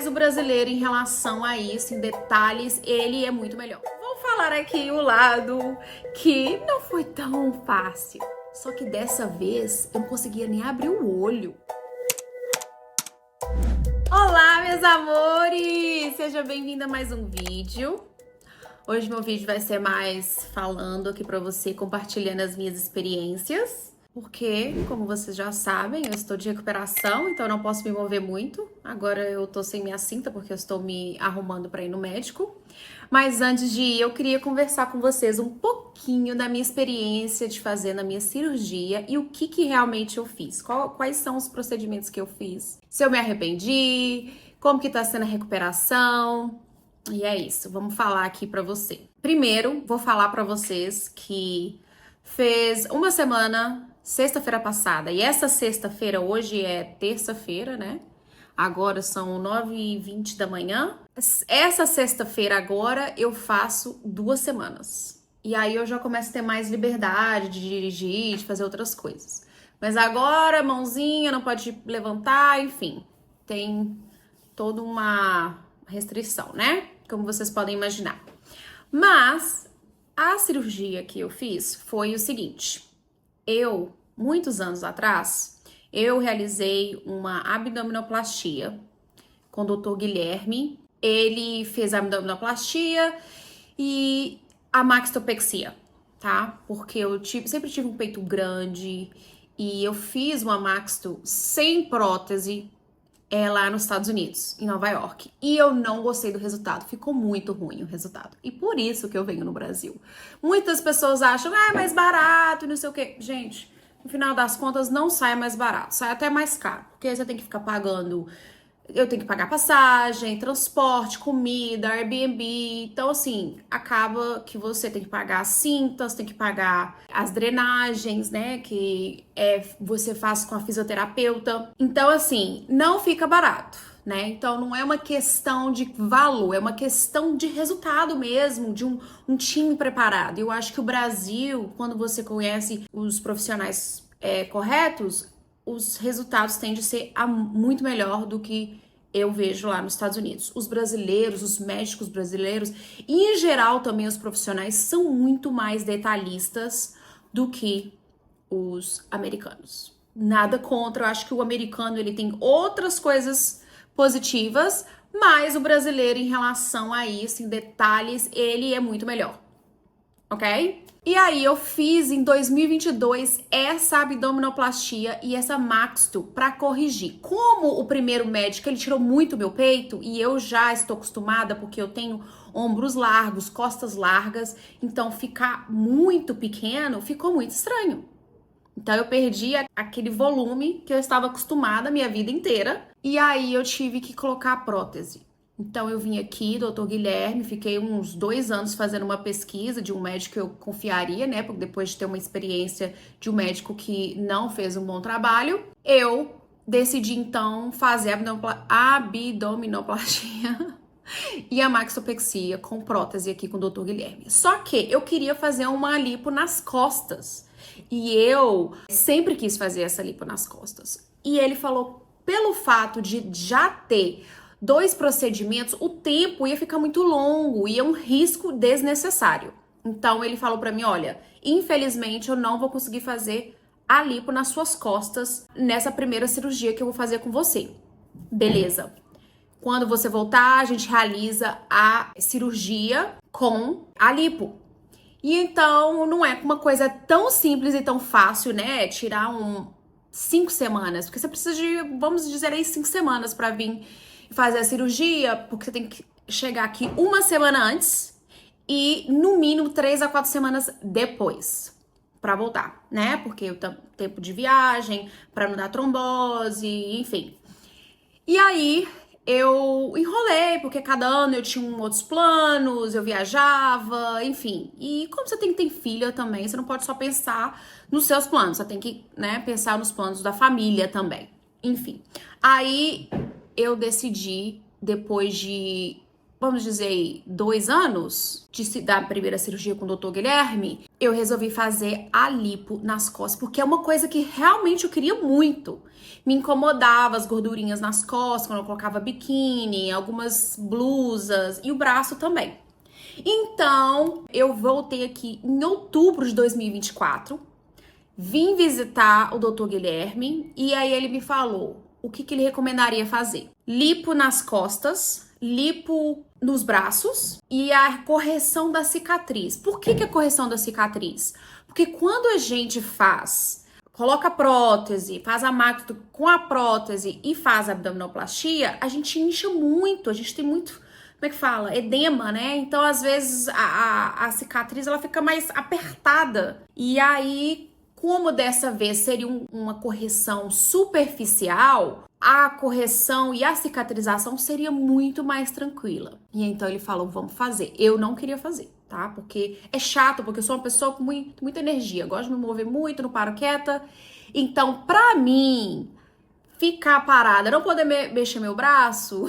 Mas o brasileiro, em relação a isso, em detalhes, ele é muito melhor. Vou falar aqui o lado que não foi tão fácil. Só que dessa vez eu não conseguia nem abrir o olho. Olá, meus amores! Seja bem-vinda a mais um vídeo. Hoje meu vídeo vai ser mais falando aqui pra você, compartilhando as minhas experiências. Porque, como vocês já sabem, eu estou de recuperação, então eu não posso me mover muito. Agora eu tô sem minha cinta porque eu estou me arrumando para ir no médico. Mas antes de ir, eu queria conversar com vocês um pouquinho da minha experiência de fazer na minha cirurgia e o que realmente eu fiz. Quais são os procedimentos que eu fiz? Se eu me arrependi, como que tá sendo a recuperação. E é isso, vamos falar aqui pra você. Primeiro, vou falar pra vocês que fez uma semana, sexta-feira passada, e essa sexta-feira, hoje é terça-feira, né? Agora são 9h20 da manhã. Essa sexta-feira agora eu faço 2 semanas. E aí eu já começo a ter mais liberdade de dirigir, de fazer outras coisas. Mas agora, mãozinha, não pode levantar, enfim. Tem toda uma restrição, né? Como vocês podem imaginar. Mas a cirurgia que eu fiz foi o seguinte. Muitos anos atrás, eu realizei uma abdominoplastia com o Dr. Guilherme. Ele fez a abdominoplastia e a mastopexia, tá? Porque eu sempre tive um peito grande e eu fiz uma maxto sem prótese lá nos Estados Unidos, em Nova York. E eu não gostei do resultado. Ficou muito ruim o resultado. E por isso que eu venho no Brasil. Muitas pessoas acham, é mais barato e não sei o quê. Gente, no final das contas, não sai mais barato. Sai até mais caro. Porque aí você tem que ficar pagando... Eu tenho que pagar passagem, transporte, comida, Airbnb. Então, assim, acaba que você tem que pagar as cintas, tem que pagar as drenagens, né? Que você faz com a fisioterapeuta. Então, assim, não fica barato, né? Então, não é uma questão de valor, é uma questão de resultado mesmo, de um time preparado. Eu acho que o Brasil, quando você conhece os profissionais corretos, os resultados tendem a ser muito melhor do que eu vejo lá nos Estados Unidos. Os brasileiros, os médicos brasileiros, e em geral também os profissionais, são muito mais detalhistas do que os americanos. Nada contra, eu acho que o americano ele tem outras coisas positivas, mas o brasileiro em relação a isso, em detalhes, ele é muito melhor. Ok? E aí eu fiz em 2022 essa abdominoplastia e essa maxto para corrigir. Como o primeiro médico, ele tirou muito meu peito e eu já estou acostumada porque eu tenho ombros largos, costas largas, então ficar muito pequeno ficou muito estranho. Então eu perdi aquele volume que eu estava acostumada a minha vida inteira e aí eu tive que colocar a prótese. Então eu vim aqui, Dr. Guilherme, fiquei uns 2 anos fazendo uma pesquisa de um médico que eu confiaria, né? Porque depois de ter uma experiência de um médico que não fez um bom trabalho, eu decidi então fazer a abdominoplastia e a maxopexia com prótese aqui com o Dr. Guilherme. Só que eu queria fazer uma lipo nas costas. E eu sempre quis fazer essa lipo nas costas. E ele falou, pelo fato de já ter 2 procedimentos, o tempo ia ficar muito longo e é um risco desnecessário. Então ele falou pra mim, olha, infelizmente eu não vou conseguir fazer a lipo nas suas costas nessa primeira cirurgia que eu vou fazer com você. Beleza. Quando você voltar, a gente realiza a cirurgia com a lipo. E então não é uma coisa tão simples e tão fácil, né? Tirar 5 semanas, porque você precisa de, vamos dizer aí, 5 semanas pra vir fazer a cirurgia, porque você tem que chegar aqui 1 semana antes e no mínimo 3 a 4 semanas depois pra voltar, né? Porque o tempo de viagem, pra não dar trombose, enfim. E aí eu enrolei, porque cada ano eu tinha outros planos, eu viajava, enfim. E como você tem filha também, você não pode só pensar nos seus planos, você tem que, né, pensar nos planos da família também. Enfim, aí eu decidi, depois de vamos dizer aí, 2 anos da primeira cirurgia com o Dr. Guilherme, eu resolvi fazer a lipo nas costas, porque é uma coisa que realmente eu queria muito. Me incomodava as gordurinhas nas costas, quando eu colocava biquíni, algumas blusas e o braço também. Então, eu voltei aqui em outubro de 2024, vim visitar o Dr. Guilherme e aí ele me falou o que ele recomendaria fazer. Lipo nas costas, lipo nos braços e a correção da cicatriz. Por que a correção da cicatriz? Porque quando a gente coloca a prótese, faz a máquina com a prótese e faz a abdominoplastia, a gente incha muito, a gente tem muito, como é que fala? Edema, né? Então, às vezes, a cicatriz, ela fica mais apertada. E aí, como dessa vez seria uma correção superficial, a correção e a cicatrização seria muito mais tranquila. E então ele falou, vamos fazer. Eu não queria fazer, tá? Porque é chato, porque eu sou uma pessoa com muita energia. Gosto de me mover muito, não paro quieta. Então, pra mim, ficar parada, não poder mexer meu braço,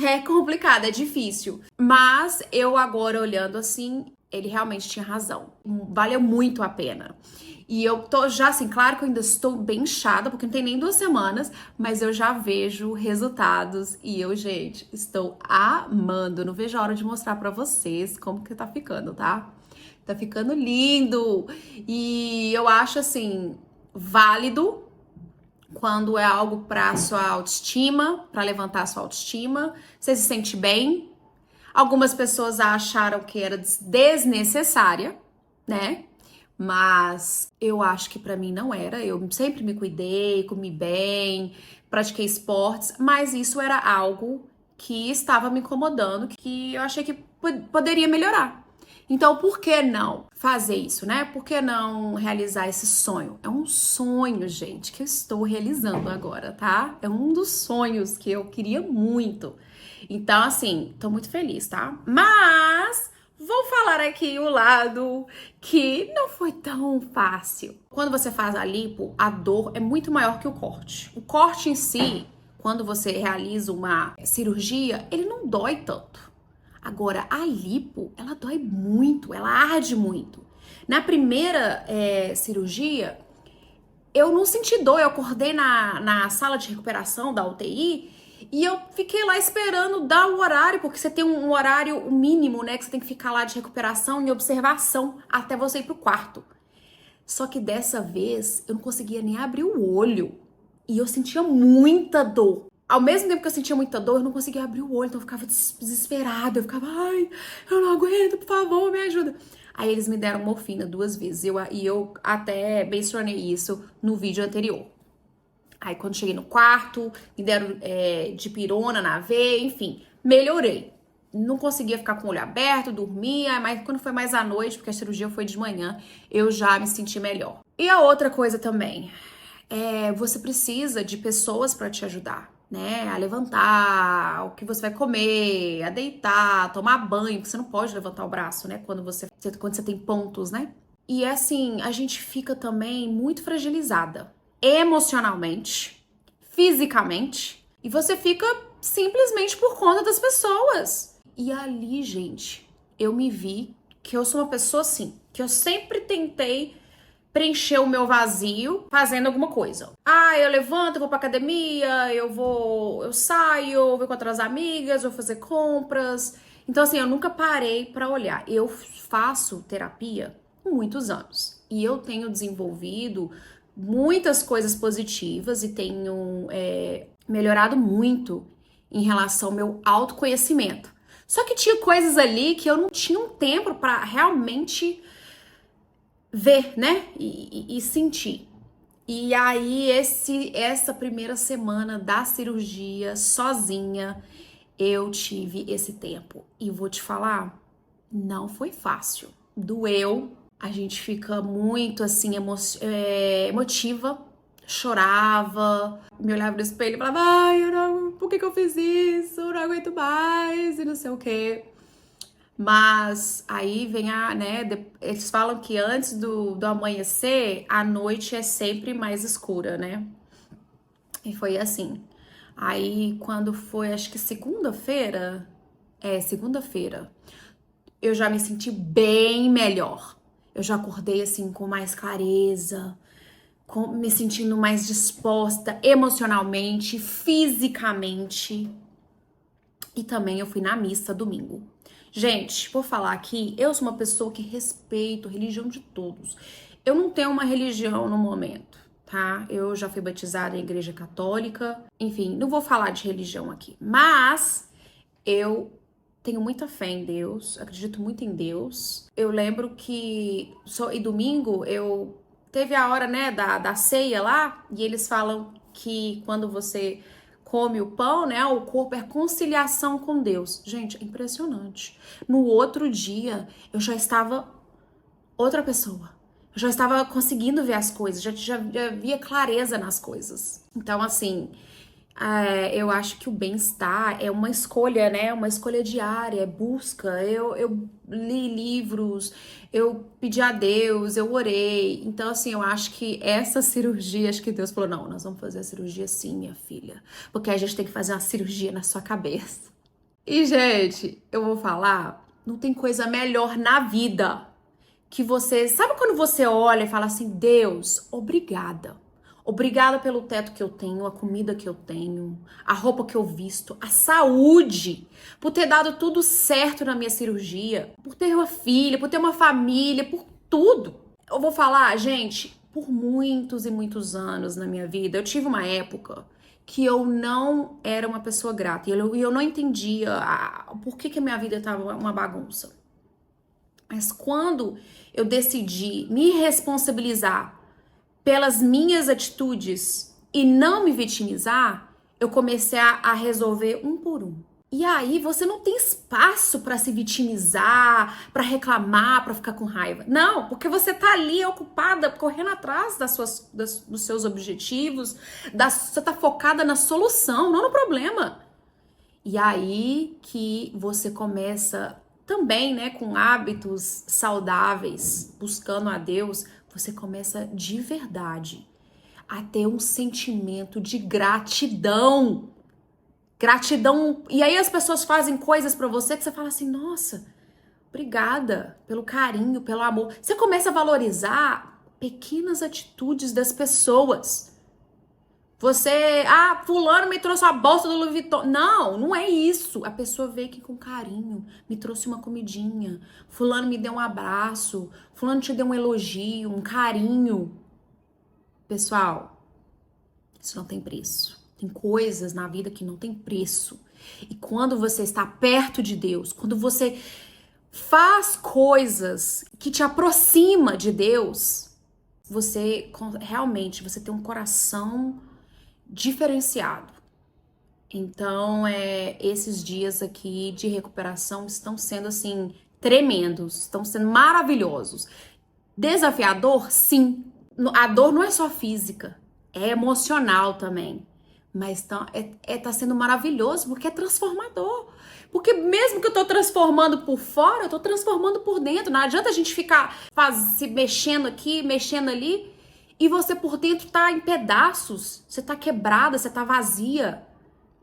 é complicado, é difícil. Mas eu agora olhando assim, ele realmente tinha razão. Valeu muito a pena. E eu tô já assim, claro que eu ainda estou bem inchada, porque não tem nem 2 semanas, mas eu já vejo resultados e eu, gente, estou amando. Não vejo a hora de mostrar pra vocês como que tá ficando, tá? Tá ficando lindo. E eu acho assim, válido quando é algo pra sua autoestima, pra levantar a sua autoestima. Você se sente bem. Algumas pessoas acharam que era desnecessária, né? Mas eu acho que pra mim não era. Eu sempre me cuidei, comi bem, pratiquei esportes, mas isso era algo que estava me incomodando, que eu achei que poderia melhorar. Então, por que não fazer isso, né? Por que não realizar esse sonho? É um sonho, gente, que eu estou realizando agora, tá? É um dos sonhos que eu queria muito. Então, assim, tô muito feliz, tá? Mas vou falar aqui o lado que não foi tão fácil. Quando você faz a lipo, a dor é muito maior que o corte. O corte em si, quando você realiza uma cirurgia, ele não dói tanto. Agora, a lipo, ela dói muito, ela arde muito. Na primeira cirurgia, eu não senti dor, eu acordei na sala de recuperação da UTI e eu fiquei lá esperando dar o horário, porque você tem um horário mínimo, né, que você tem que ficar lá de recuperação em observação até você ir pro quarto. Só que dessa vez eu não conseguia nem abrir o olho e eu sentia muita dor. Ao mesmo tempo que eu sentia muita dor, eu não conseguia abrir o olho, então eu ficava desesperada, eu ficava, ai, eu não aguento, por favor, me ajuda. Aí eles me deram morfina 2 vezes, e eu até mencionei isso no vídeo anterior. Aí quando cheguei no quarto, me deram dipirona na veia, enfim, melhorei. Não conseguia ficar com o olho aberto, dormia, mas quando foi mais à noite, porque a cirurgia foi de manhã, eu já me senti melhor. E a outra coisa também, você precisa de pessoas para te ajudar, né? A levantar, o que você vai comer, a deitar, a tomar banho, porque você não pode levantar o braço, né? Quando você tem pontos, né? E assim, a gente fica também muito fragilizada emocionalmente, fisicamente, e você fica simplesmente por conta das pessoas. E ali, gente, eu me vi que eu sou uma pessoa assim, que eu sempre tentei preencher o meu vazio fazendo alguma coisa. Ah, eu levanto, eu vou pra academia, eu saio, eu vou com outras amigas, vou fazer compras. Então, assim, eu nunca parei pra olhar. Eu faço terapia há muitos anos e eu tenho desenvolvido muitas coisas positivas e tenho melhorado muito em relação ao meu autoconhecimento. Só que tinha coisas ali que eu não tinha um tempo pra realmente ver, né? E sentir. E aí, essa primeira semana da cirurgia, sozinha, eu tive esse tempo. E vou te falar, não foi fácil. Doeu, a gente fica muito, assim, emotiva, chorava, me olhava no espelho e falava, ai, por que eu fiz isso? Eu não aguento mais, e não sei o quê. Mas aí vem eles falam que antes do amanhecer, a noite é sempre mais escura, né? E foi assim. Aí quando foi, acho que segunda-feira, segunda-feira, eu já me senti bem melhor. Eu já acordei assim com mais clareza, me sentindo mais disposta emocionalmente, fisicamente. E também eu fui na missa domingo. Gente, vou falar aqui, eu sou uma pessoa que respeito a religião de todos. Eu não tenho uma religião no momento, tá? Eu já fui batizada em igreja católica. Enfim, não vou falar de religião aqui. Mas eu tenho muita fé em Deus, acredito muito em Deus. Eu lembro que e domingo eu teve a hora, né, da ceia lá, e eles falam que quando você come o pão, né, o corpo é conciliação com Deus. Gente, é impressionante. No outro dia, eu já estava outra pessoa. Eu já estava conseguindo ver as coisas, já via clareza nas coisas. Então, assim, eu acho que o bem-estar é uma escolha, né? Uma escolha diária, é busca. Eu li livros, eu pedi a Deus, eu orei. Então, assim, eu acho que essa cirurgia, acho que Deus falou, não, nós vamos fazer a cirurgia sim, minha filha. Porque a gente tem que fazer uma cirurgia na sua cabeça. E, gente, eu vou falar, não tem coisa melhor na vida que você... Sabe quando você olha e fala assim, Deus, obrigada. Obrigada pelo teto que eu tenho, a comida que eu tenho, a roupa que eu visto, a saúde, por ter dado tudo certo na minha cirurgia, por ter uma filha, por ter uma família, por tudo. Eu vou falar, gente, por muitos e muitos anos na minha vida, eu tive uma época que eu não era uma pessoa grata e eu não entendia por que a minha vida estava uma bagunça. Mas quando eu decidi me responsabilizar pelas minhas atitudes e não me vitimizar, eu comecei a resolver um por um. E aí você não tem espaço para se vitimizar, para reclamar, para ficar com raiva. Não, porque você tá ali ocupada, correndo atrás dos seus objetivos, você tá focada na solução, não no problema. E aí que você começa também, né, com hábitos saudáveis, buscando a Deus, você começa de verdade a ter um sentimento de gratidão. Gratidão. E aí as pessoas fazem coisas pra você que você fala assim, nossa, obrigada pelo carinho, pelo amor. Você começa a valorizar pequenas atitudes das pessoas. Você, fulano me trouxe a bolsa do Louis Vuitton. Não, não é isso. A pessoa veio aqui com carinho, me trouxe uma comidinha. Fulano me deu um abraço. Fulano te deu um elogio, um carinho. Pessoal, isso não tem preço. Tem coisas na vida que não tem preço. E quando você está perto de Deus, quando você faz coisas que te aproxima de Deus, você realmente, você tem um coração diferenciado. Então, esses dias aqui de recuperação estão sendo, assim, tremendos, estão sendo maravilhosos. Desafiador? Sim. A dor não é só física, é emocional também. Mas tá sendo maravilhoso porque é transformador. Porque mesmo que eu tô transformando por fora, eu tô transformando por dentro. Não adianta a gente ficar se mexendo aqui, mexendo ali, e você por dentro tá em pedaços. Você tá quebrada, você tá vazia.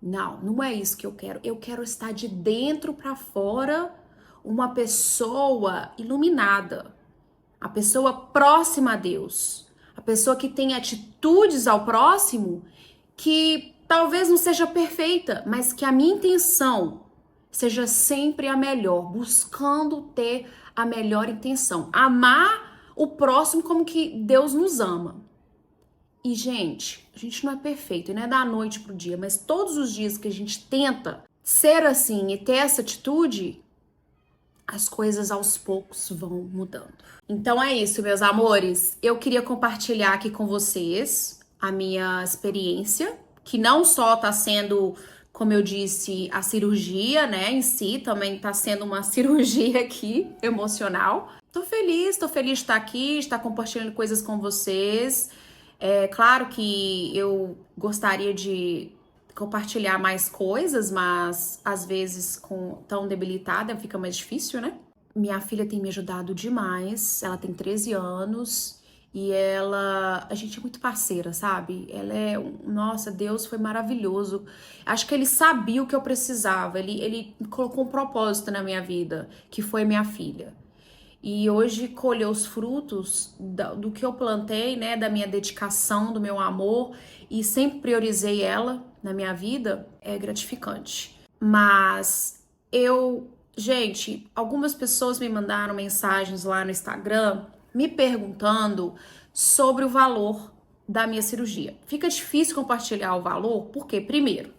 Não, não é isso que eu quero. Eu quero estar de dentro pra fora uma pessoa iluminada. A pessoa próxima a Deus. A pessoa que tem atitudes ao próximo que talvez não seja perfeita, mas que a minha intenção seja sempre a melhor, buscando ter a melhor intenção. Amar o próximo como que Deus nos ama. E, gente, a gente não é perfeito, não é da noite pro dia, mas todos os dias que a gente tenta ser assim e ter essa atitude, as coisas aos poucos vão mudando. Então é isso, meus amores. Eu queria compartilhar aqui com vocês a minha experiência, que não só tá sendo, como eu disse, a cirurgia, né, em si, também tá sendo uma cirurgia aqui, emocional. Tô feliz de estar aqui, de estar compartilhando coisas com vocês. É claro que eu gostaria de compartilhar mais coisas, mas às vezes tão debilitada fica mais difícil, né? Minha filha tem me ajudado demais, ela tem 13 anos E a gente é muito parceira, sabe? Nossa, Deus foi maravilhoso. Acho que ele sabia o que eu precisava. Ele colocou um propósito na minha vida, que foi minha filha. E hoje colher os frutos do que eu plantei, né? Da minha dedicação, do meu amor, e sempre priorizei ela na minha vida, é gratificante. Mas gente, algumas pessoas me mandaram mensagens lá no Instagram me perguntando sobre o valor da minha cirurgia. Fica difícil compartilhar o valor, porque, primeiro,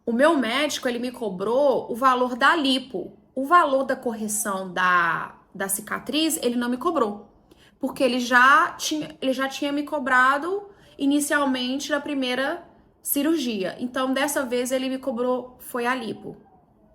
o meu médico, ele me cobrou o valor da lipo. O valor da correção da cicatriz, ele não me cobrou. Porque ele já tinha me cobrado inicialmente na primeira cirurgia. Então, dessa vez, ele me cobrou, foi a lipo.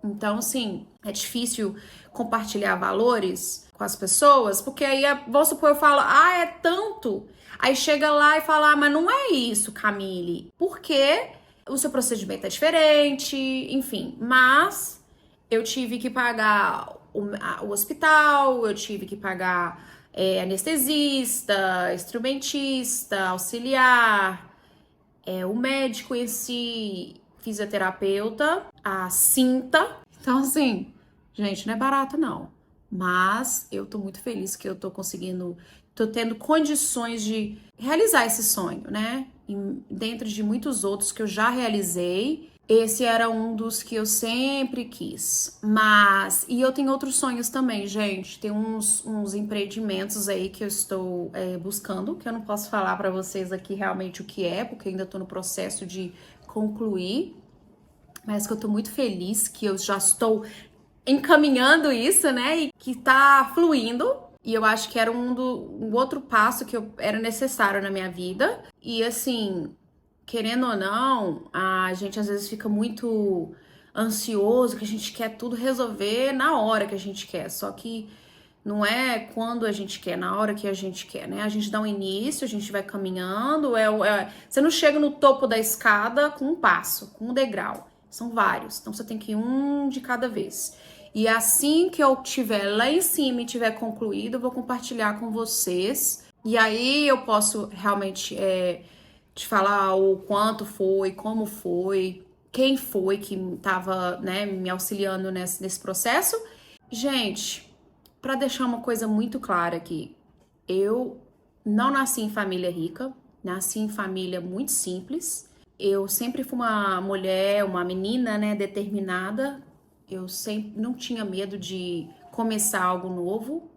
Então, assim, é difícil compartilhar valores com as pessoas, porque aí, vamos supor, eu falo, é tanto. Aí chega lá e fala, mas não é isso, Camille. Porque o seu procedimento é diferente, enfim. Mas eu tive que pagar o hospital, eu tive que pagar anestesista, instrumentista, auxiliar, o médico em si, fisioterapeuta, a cinta. Então, assim, gente, não é barato, não. Mas eu tô muito feliz que eu tô tendo condições de realizar esse sonho, né? E dentro de muitos outros que eu já realizei, esse era um dos que eu sempre quis. E eu tenho outros sonhos também, gente. Tem uns empreendimentos aí que eu estou buscando, que eu não posso falar pra vocês aqui realmente o que é, porque eu ainda tô no processo de concluir. Mas que eu tô muito feliz que eu já estou encaminhando isso, né? E que tá fluindo. E eu acho que era um outro passo que era necessário na minha vida. E assim, querendo ou não, a gente às vezes fica muito ansioso, que a gente quer tudo resolver na hora que a gente quer. Só que não é quando a gente quer, na hora que a gente quer, né? A gente dá um início, a gente vai caminhando. Você não chega no topo da escada com um passo, com um degrau. São vários. Então você tem que ir um de cada vez. E assim que eu estiver lá em cima e tiver concluído, eu vou compartilhar com vocês. E aí eu posso realmente te falar o quanto foi, como foi, quem foi que estava, né, me auxiliando nesse processo. Gente, para deixar uma coisa muito clara aqui, eu não nasci em família rica, nasci em família muito simples. Eu sempre fui uma mulher, uma menina, né, determinada. Eu sempre não tinha medo de começar algo novo.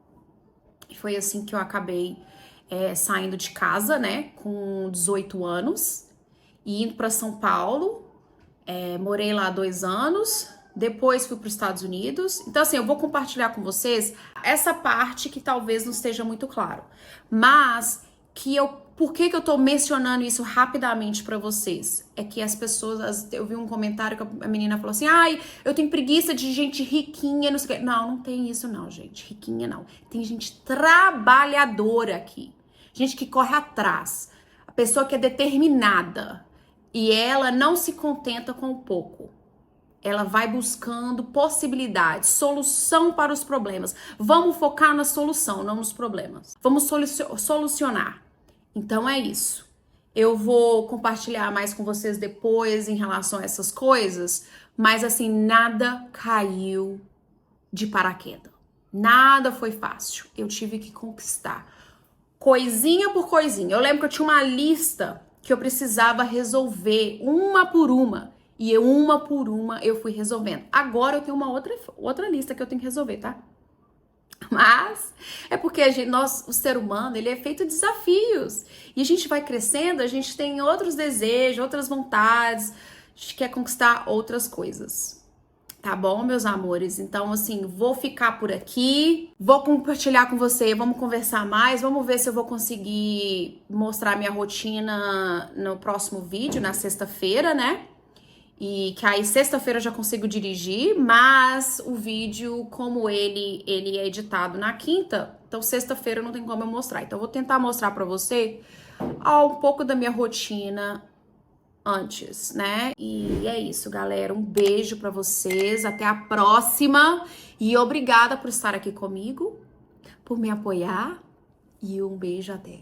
E foi assim que eu acabei saindo de casa, né, com 18 anos, e indo para São Paulo. Morei lá 2 anos, depois fui para os Estados Unidos. Então, assim, eu vou compartilhar com vocês essa parte que talvez não esteja muito claro. Mas por que eu tô mencionando isso rapidamente pra vocês? É que as pessoas, eu vi um comentário que a menina falou assim, eu tenho preguiça de gente riquinha, não sei o quê. Não tem isso não, gente, riquinha não. Tem gente trabalhadora aqui, gente que corre atrás, a pessoa que é determinada e ela não se contenta com o pouco. Ela vai buscando possibilidades, solução para os problemas. Vamos focar na solução, não nos problemas. Vamos solucionar. Então é isso. Eu vou compartilhar mais com vocês depois em relação a essas coisas, mas assim, nada caiu de paraquedas. Nada foi fácil. Eu tive que conquistar coisinha por coisinha. Eu lembro que eu tinha uma lista que eu precisava resolver uma por uma. E uma por uma eu fui resolvendo. Agora eu tenho uma outra lista que eu tenho que resolver, tá? Mas é porque o ser humano, ele é feito de desafios. E a gente vai crescendo, a gente tem outros desejos, outras vontades, a gente quer conquistar outras coisas. Tá bom, meus amores? Então, assim, vou ficar por aqui, vou compartilhar com você, vamos conversar mais, vamos ver se eu vou conseguir mostrar minha rotina no próximo vídeo, na sexta-feira, né? E que aí sexta-feira eu já consigo dirigir, mas o vídeo, como ele é editado na quinta, então sexta-feira não tem como eu mostrar. Então eu vou tentar mostrar pra você um pouco da minha rotina antes, né? E é isso, galera. Um beijo pra vocês, até a próxima. E obrigada por estar aqui comigo, por me apoiar. E um beijo até.